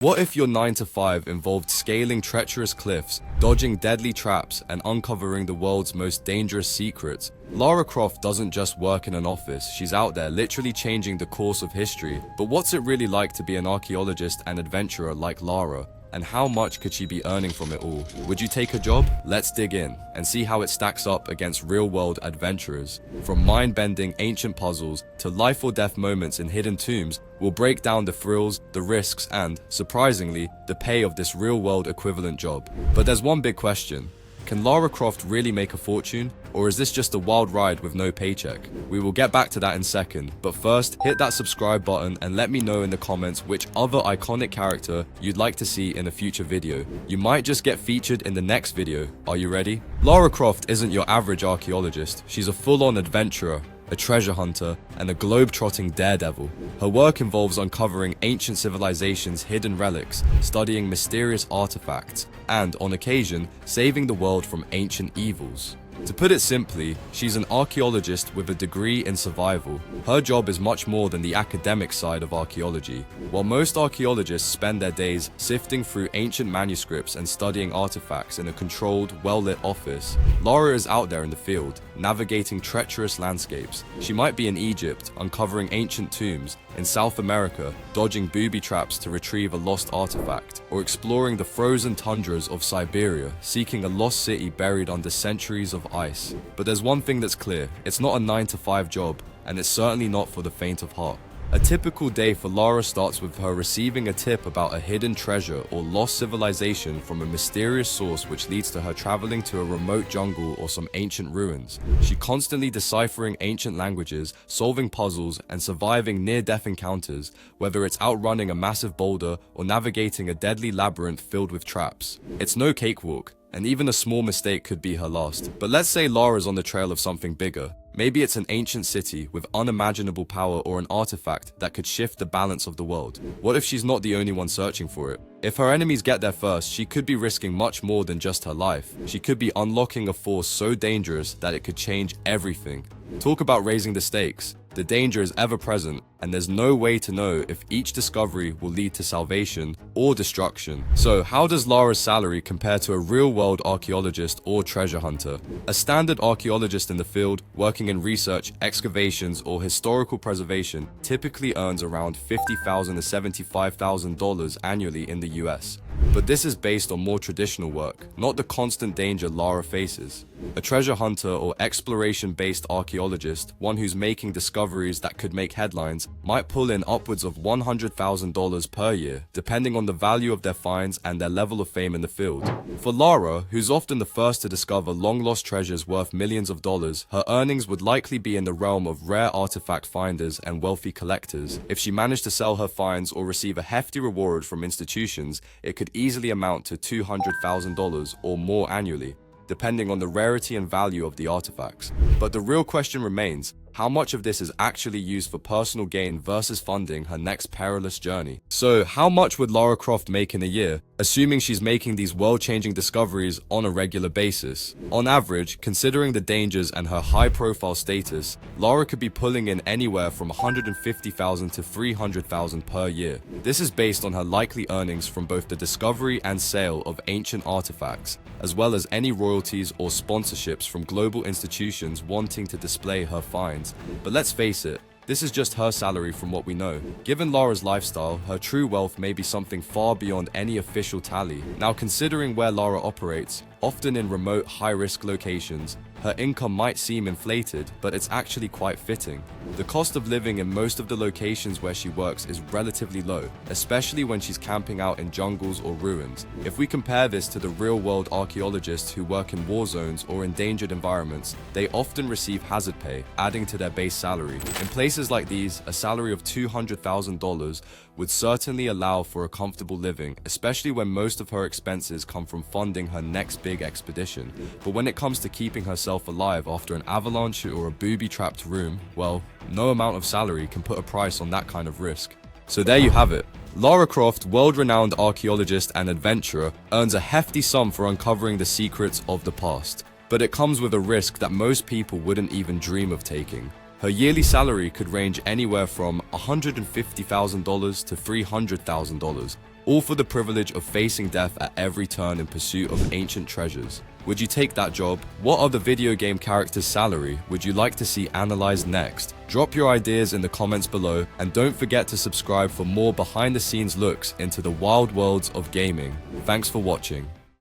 What if your 9 to 5 involved scaling treacherous cliffs, dodging deadly traps, and uncovering the world's most dangerous secrets? Lara Croft doesn't just work in an office, she's out there literally changing the course of history. But what's it really like to be an archaeologist and adventurer like Lara? And how much could she be earning from it all? Would you take a job? Let's dig in and see how it stacks up against real-world adventurers. From mind-bending ancient puzzles to life-or-death moments in hidden tombs, we'll break down the thrills, the risks, and, surprisingly, the pay of this real-world equivalent job. But there's one big question. Can Lara Croft really make a fortune? Or is this just a wild ride with no paycheck? We will get back to that in a second, but first, hit that subscribe button and let me know in the comments which other iconic character you'd like to see in a future video. You might just get featured in the next video. Are you ready? Lara Croft isn't your average archaeologist. She's a full-on adventurer, a treasure hunter, and a globe-trotting daredevil. Her work involves uncovering ancient civilizations' hidden relics, studying mysterious artifacts, and, on occasion, saving the world from ancient evils. To put it simply, she's an archaeologist with a degree in survival. Her job is much more than the academic side of archaeology. While most archaeologists spend their days sifting through ancient manuscripts and studying artifacts in a controlled, well-lit office, Lara is out there in the field, navigating treacherous landscapes. She might be in Egypt, uncovering ancient tombs, in South America, dodging booby traps to retrieve a lost artifact, or exploring the frozen tundras of Siberia, seeking a lost city buried under centuries of ice. But there's one thing that's clear, it's not a 9 to 5 job, and it's certainly not for the faint of heart. A typical day for Lara starts with her receiving a tip about a hidden treasure or lost civilization from a mysterious source, which leads to her traveling to a remote jungle or some ancient ruins. She's constantly deciphering ancient languages, solving puzzles, and surviving near-death encounters, whether it's outrunning a massive boulder or navigating a deadly labyrinth filled with traps. It's no cakewalk, and even a small mistake could be her last. But let's say Lara's on the trail of something bigger. Maybe it's an ancient city with unimaginable power or an artifact that could shift the balance of the world. What if she's not the only one searching for it? If her enemies get there first, she could be risking much more than just her life. She could be unlocking a force so dangerous that it could change everything. Talk about raising the stakes. The danger is ever present, and there's no way to know if each discovery will lead to salvation or destruction. So how does Lara's salary compare to a real-world archaeologist or treasure hunter? A standard archaeologist in the field, working in research, excavations, or historical preservation, typically earns around $50,000 to $75,000 annually in the US. But this is based on more traditional work, not the constant danger Lara faces. A treasure hunter or exploration-based archaeologist, one who's making discoveries that could make headlines, might pull in upwards of $100,000 per year, depending on the value of their finds and their level of fame in the field. For Lara, who's often the first to discover long-lost treasures worth millions of dollars, her earnings would likely be in the realm of rare artifact finders and wealthy collectors. If she managed to sell her finds or receive a hefty reward from institutions, it could easily amount to $200,000 or more annually, depending on the rarity and value of the artifacts. But the real question remains, how much of this is actually used for personal gain versus funding her next perilous journey? So, how much would Lara Croft make in a year, assuming she's making these world-changing discoveries on a regular basis? On average, considering the dangers and her high-profile status, Lara could be pulling in anywhere from $150,000 to $300,000 per year. This is based on her likely earnings from both the discovery and sale of ancient artifacts, as well as any royalties or sponsorships from global institutions wanting to display her finds. But let's face it, this is just her salary from what we know. Given Lara's lifestyle, her true wealth may be something far beyond any official tally. Now, considering where Lara operates, often in remote, high-risk locations, her income might seem inflated, but it's actually quite fitting. The cost of living in most of the locations where she works is relatively low, especially when she's camping out in jungles or ruins. If we compare this to the real-world archaeologists who work in war zones or endangered environments, they often receive hazard pay, adding to their base salary. In places like these, a salary of $200,000 would certainly allow for a comfortable living, especially when most of her expenses come from funding her next big expedition. But when it comes to keeping herself alive after an avalanche or a booby-trapped room, well, no amount of salary can put a price on that kind of risk. So there you have it. Lara Croft, world-renowned archaeologist and adventurer, earns a hefty sum for uncovering the secrets of the past. But it comes with a risk that most people wouldn't even dream of taking. Her yearly salary could range anywhere from $150,000 to $300,000, all for the privilege of facing death at every turn in pursuit of ancient treasures. Would you take that job? What other video game character's salary would you like to see analyzed next? Drop your ideas in the comments below, and don't forget to subscribe for more behind the scenes looks into the wild worlds of gaming. Thanks for watching.